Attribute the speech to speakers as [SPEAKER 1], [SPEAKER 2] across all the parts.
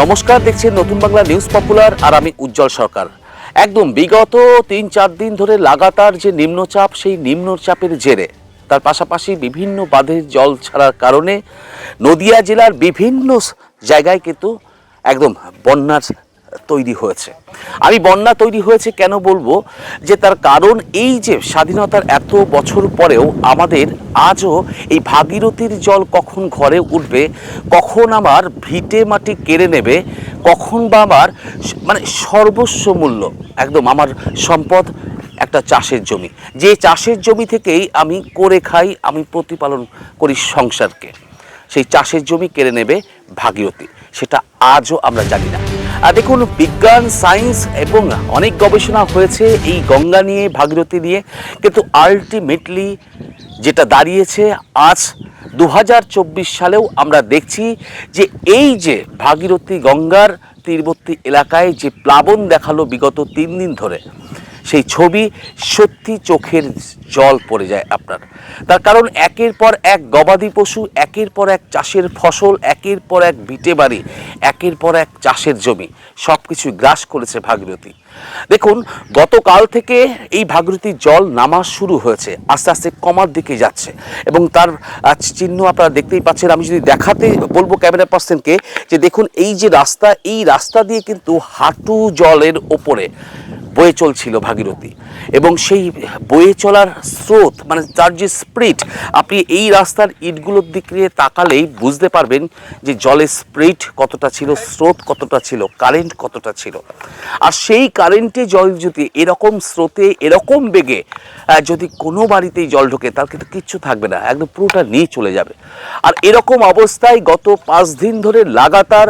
[SPEAKER 1] নমস্কার, দেখছেন নতুন বাংলা নিউজ পপুলার আর আমি উজ্জ্বল সরকার। একদম বিগত ৩-৪ দিন ধরে লাগাতার যে নিম্নচাপ, সেই নিম্নচাপের জেরে তার পাশাপাশি বিভিন্ন বাঁধের জল ছাড়ার কারণে নদিয়া জেলার বিভিন্ন জায়গায় কিন্তু একদম বন্যার তৈরি হয়েছে। আমি বন্যা তৈরি হয়েছে কেন বলবো, যে তার কারণ এই যে স্বাধীনতার এত বছর পরেও আমাদের আজও এই ভাগীরথীর জল কখন ঘরে উঠবে, কখন আমার ভিটে মাটি কেড়ে নেবে, কখন বা আমার মানে সর্বস্ব মূল্য একদম আমার সম্পদ একটা চাষের জমি, যে চাষের জমি থেকেই আমি করে খাই, আমি প্রতিপালন করি সংসারকে, সেই চাষের জমি কেড়ে নেবে ভাগীরথী, সেটা আজও আমরা জানি না। দেখুন, বিজ্ঞান, সায়েন্স এবং অনেক গবেষণা হয়েছে এই গঙ্গা নিয়ে, ভাগীরথী নিয়ে, কিন্তু আলটিমেটলি যেটা দাঁড়িয়েছে আজ 2024 সালেও আমরা দেখছি যে এই যে ভাগীরথী গঙ্গার তীরবর্তী এলাকায় যে প্লাবন দেখালো বিগত 3 দিন ধরে, সেই ছবি সত্যি চোখের জল পড়ে যায় আপনার। তার কারণ একের পর এক গবাদি পশু, একের পর এক চাষের ফসল, একের পর এক ভিটে বাড়ি, একের পর এক চাষের জমি, সব কিছু গ্রাস করেছে ভাগীরথী। দেখুন, গতকাল থেকে এই ভাগীরথীর জল নামা শুরু হয়েছে, আস্তে আস্তে কমার দিকে যাচ্ছে এবং তার চিহ্ন আপনারা দেখতেই পাচ্ছেন। আমি যদি দেখাতে বলবো ক্যামেরা পার্সনকে, যে দেখুন এই যে রাস্তা, এই রাস্তা দিয়ে কিন্তু হাঁটু জলের ওপরে বয়ে চলছিল ভাগীরথী, এবং সেই বয়ে চলার স্রোত, মানে তার যে স্পিড, আপনি এই রাস্তার ইটগুলোর দিক দিয়ে তাকালেই বুঝতে পারবেন যে জলের স্পিড কতটা ছিল, স্রোত কতটা ছিল, কারেন্ট কতটা ছিল। আর সেই কারেন্টে জল যদি এরকম স্রোতে, এরকম বেগে যদি কোনো বাড়িতেই জল ঢোকে, তার কিন্তু কিচ্ছু থাকবে না, একদম পুরোটা নিয়ে চলে যাবে। আর এরকম অবস্থায় গত 5 দিন ধরে লাগাতার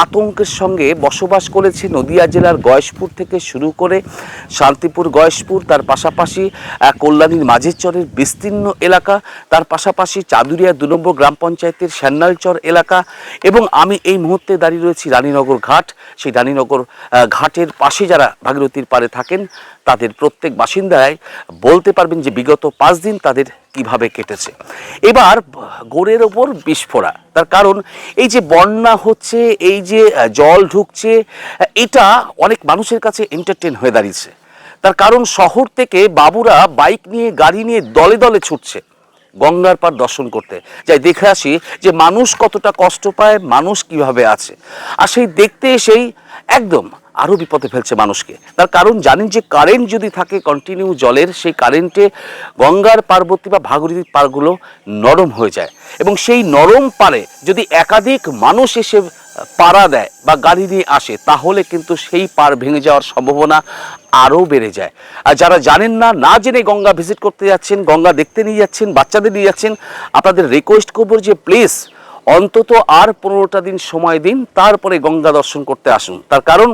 [SPEAKER 1] আতঙ্কের সঙ্গে বসবাস করেছে নদিয়া জেলার গয়েশপুর থেকে শুরু করে শান্তিপুর, গয়েশপুর, তার পাশাপাশি কল্যাণীর মাঝের চরের বিস্তীর্ণ এলাকা, তার পাশাপাশি চাঁদুরিয়া 2 নম্বর গ্রাম পঞ্চায়েতের শ্যান্নালচর এলাকা, এবং আমি এই মুহূর্তে দাঁড়িয়ে রয়েছি রানীনগর ঘাট। সেই রানীনগর ঘাটের পাশে যারা ভাগীরথীর পাড়ে থাকেন, তাদের প্রত্যেক বাসিন্দারাই বলতে পারবেন যে বিগত 5 দিন তাদের কিভাবে কেটেছে। এবার গোড়ের ওপর বিস্ফোরা, তার কারণ এই যে বন্যা হচ্ছে, এই যে জল ঢুকছে, এটা অনেক মানুষের কাছে এন্টারটেইন হয়ে দাঁড়িয়েছে। তার কারণ শহর থেকে বাবুরা বাইক নিয়ে, গাড়ি নিয়ে দলে দলে ছুটছে গঙ্গার পার দর্শন করতে। যাই দেখে আসি যে মানুষ কতটা কষ্ট পায়, মানুষ কিভাবে আছে। আর সেই দেখতে এসেই একদম আরও বিপদে ফেলছে মানুষকে। তার কারণ জানেন যে কারেন্ট যদি থাকে কন্টিনিউ জলের, সেই কারেন্টে গঙ্গার পার্বতী বা ভাগীরথীর পাড়গুলো নরম হয়ে যায়, এবং সেই নরম পারে যদি একাধিক মানুষ এসে পাড়া দেয় বা গাড়ি নিয়ে আসে, তাহলে কিন্তু সেই পাড় ভেঙে যাওয়ার সম্ভাবনা আরও বেড়ে যায়। আর যারা জানেন না, না জেনে গঙ্গা ভিজিট করতে যাচ্ছেন, গঙ্গা দেখতে নিয়ে যাচ্ছেন, বাচ্চাদের নিয়ে যাচ্ছেন, আপনাদের রিকোয়েস্ট করবো যে প্লিজ অন্তত আর 15টা দিন সময় দিন, তারপরে গঙ্গা দর্শন করতে আসুন। তার কারণ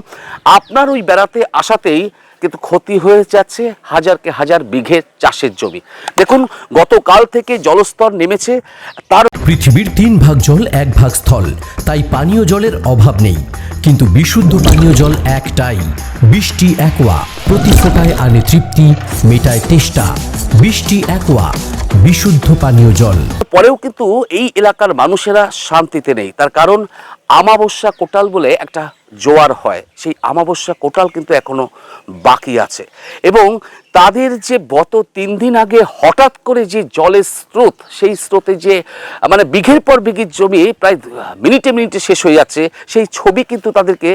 [SPEAKER 1] আপনার ওই বেড়াতে আসাতেই কিন্তু ক্ষতি হয়ে যাচ্ছে হাজারকে হাজার বিঘে চাষের জমি। দেখুন, গতকাল থেকে জলস্তর নেমেছে। তার
[SPEAKER 2] পৃথিবীর 3 ভাগ জল 1 ভাগ স্থল, তাই পানীয় জলের অভাব নেই। কিন্তু বিশুদ্ধ পানীয় জল একটাই, বৃষ্টি অ্যাকোয়া। প্রতি ফোঁটায় আনে তৃপ্তি, মেটায় তেষ্টা। বৃষ্টি অ্যাকোয়া, বিশুদ্ধ পানীয় জল।
[SPEAKER 1] পরেও কিন্তু এই এলাকার মানুষেরা শান্তিতে নেই। তার কারণ আমাবস্যা কোটাল বলে একটা জোয়ার হয়, সেই আমাবস্যা কোটাল কিন্তু এখনো বাকি আছে, এবং তাদের যে গত 3 দিন আগে হঠাৎ করে যে জলের স্রোত, সেই স্রোতে যে মানে বিঘের পর বিঘের জমি প্রায় মিনিটে মিনিটে শেষ হয়ে যাচ্ছে, সেই ছবি কিন্তু তাদেরকে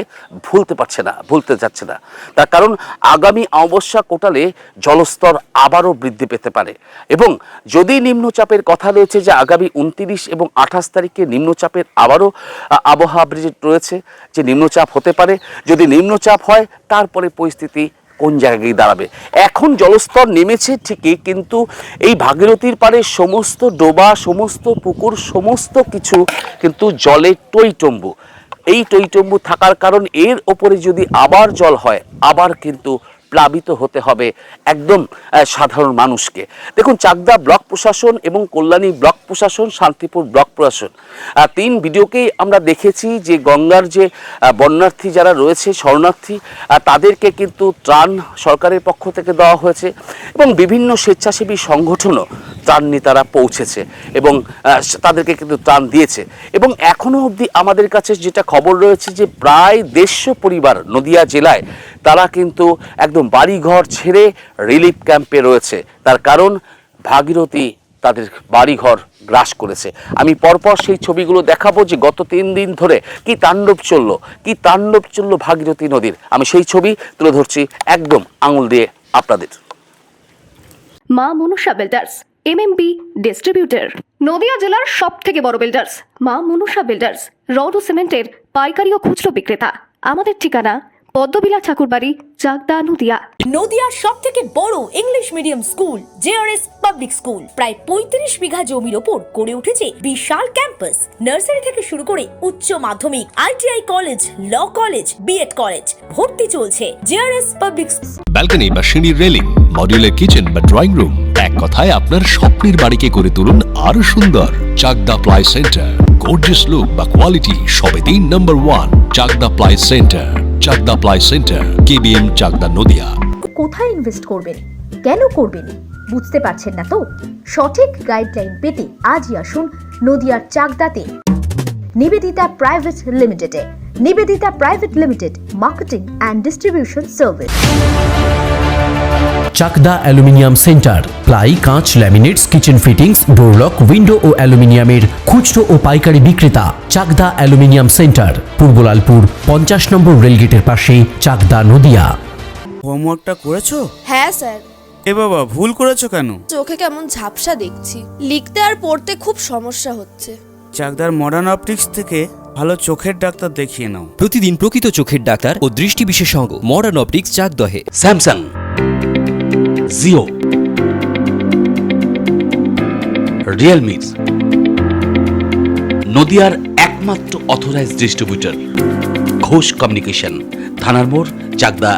[SPEAKER 1] ভুলতে যাচ্ছে না। তার কারণ আগামী অমাবস্যা কোটালে জলস্তর আবারও বৃদ্ধি পেতে পারে, এবং যদি নিম্নচাপের কথা রয়েছে যে আগামী 29 এবং 28 তারিখে নিম্নচাপের আবারও আবহাওয়া রয়েছে, যে নিম্নচাপ হতে পারে। যদি নিম্নচাপ হয়, তারপরে পরিস্থিতি কোন জায়গায় দাঁড়াবে। এখন জলস্তর নেমেছে ঠিকই, কিন্তু এই ভাগীরথীর পাড়ে সমস্ত ডোবা, সমস্ত পুকুর, সমস্ত কিছু কিন্তু জলে টইটম্বু। এই টইটম্বু থাকার কারণ এর ওপরে যদি আবার জল হয়, আবার কিন্তু প্লাবিত হতে হবে একদম সাধারণ মানুষকে। দেখুন, চাকদা ব্লক প্রশাসন এবং কল্যাণী ব্লক প্রশাসন, শান্তিপুর ব্লক প্রশাসন, তিন ভিডিওকেই আমরা দেখেছি যে গঙ্গার যে বন্যার্থী যারা রয়েছে, শরণার্থী, তাদেরকে কিন্তু ত্রাণ সরকারের পক্ষ থেকে দেওয়া হয়েছে এবং বিভিন্ন স্বেচ্ছাসেবী সংগঠনও ত্রাণ নিয়ে তারা পৌঁছেছে এবং তাদেরকে কিন্তু ত্রাণ দিয়েছে। এবং এখনও অবধি আমাদের কাছে যেটা খবর রয়েছে যে প্রায় 150 পরিবার নদিয়া জেলায় তারা কিন্তু একদম বাড়িঘর ছেড়ে রিলিফ ক্যাম্পে রয়েছে। তার কারণ ভাগীরথী তাদের বাড়িঘর গ্রাস করেছে। আমি পরপর সেই ছবিগুলো দেখাবো যে গত 3 দিন ধরে কি তাণ্ডব চললো ভাগীরথী নদীর। আমি সেই ছবি তুলে ধরছি একদম আঙুল দিয়ে আপনাদের।
[SPEAKER 3] মা Manusha builders, MMB distributor, Nadia জেলার সব থেকে বড় বিল্ডার্স মা মনুষা বিল্ডার্স, রড ও সিমেন্টের পাইকারি ও খুচরো বিক্রেতা। আমাদের ঠিকানা পদ্মবিলা ঠাকুরবাড়ি, চাকদা, নদিয়া।
[SPEAKER 4] নদিয়ার সব থেকে বড় English medium school JRS public school প্রায় 35 বিঘা জমির ওপর গড়ে উঠেছে বিশাল ক্যাম্পাস। নার্সারি থেকে শুরু করে উচ্চ মাধ্যমিক, ITI college, law college, BEd college, ভর্তি চলছে জেআরএস পাবলিক।
[SPEAKER 5] ব্যালকনি বা সিঁড়ির রেলিং, মডিউলার কিচেন বা ড্রয়িং রুম, এক কথায় আপনার স্বপ্নের বাড়িকে করে তুলুন আরো সুন্দর। Chakdaha ply centre, gorgeous look বা কোয়ালিটি সবে 3 number 1 Chakdaha ply centre. Chakdaha ply centre, KBM, Chakdaha, Nadia.
[SPEAKER 6] কোথায় ইনভেস্ট করবেন, কেন করবেন বুঝতে পারছেন না তো? সঠিক গাইডলাইন পেতে আজই আসুন নদিয়ার চাকদাতে নিবেদিতা প্রাইভেট লিমিটেডে। Nivedita private limited, marketing and distribution service.
[SPEAKER 2] Chakdah aluminium centre, ply, কাঁচ, laminates, kitchen fittings, door lock, window ও অ্যালুমিনিয়ামের খুচরো ও পাইকারি বিক্রেতা। Chakdah aluminium centre, Purbalalpur 50 number রেলগেটের পাশে, চাকদা, নদিয়া।
[SPEAKER 7] হোমওয়ার্কটা করেছো?
[SPEAKER 8] হ্যাঁ স্যার।
[SPEAKER 7] এ বাবা, ভুল করেছো কেন?
[SPEAKER 8] চোখে কেমন ঝাপসা দেখছি, লিখতে আর পড়তে খুব সমস্যা হচ্ছে।
[SPEAKER 7] চাকদার মডার্ন অপটিক্স থেকে ভালো চোখের ডাক্তার দেখিয়ে নাও।
[SPEAKER 9] প্রতিদিন প্রকৃত চোখের ডাক্তার ও দৃষ্টি বিশেষজ্ঞ মডার্ন অপটিক্স, চাকদহে।
[SPEAKER 1] স্যামসাং, জিও, রিয়েলমি, নদিয়ার একমাত্র অথরাইজড ডিস্ট্রিবিউটর ঘোষ কমিউনিকেশন, থানার মোড়, চাকদা।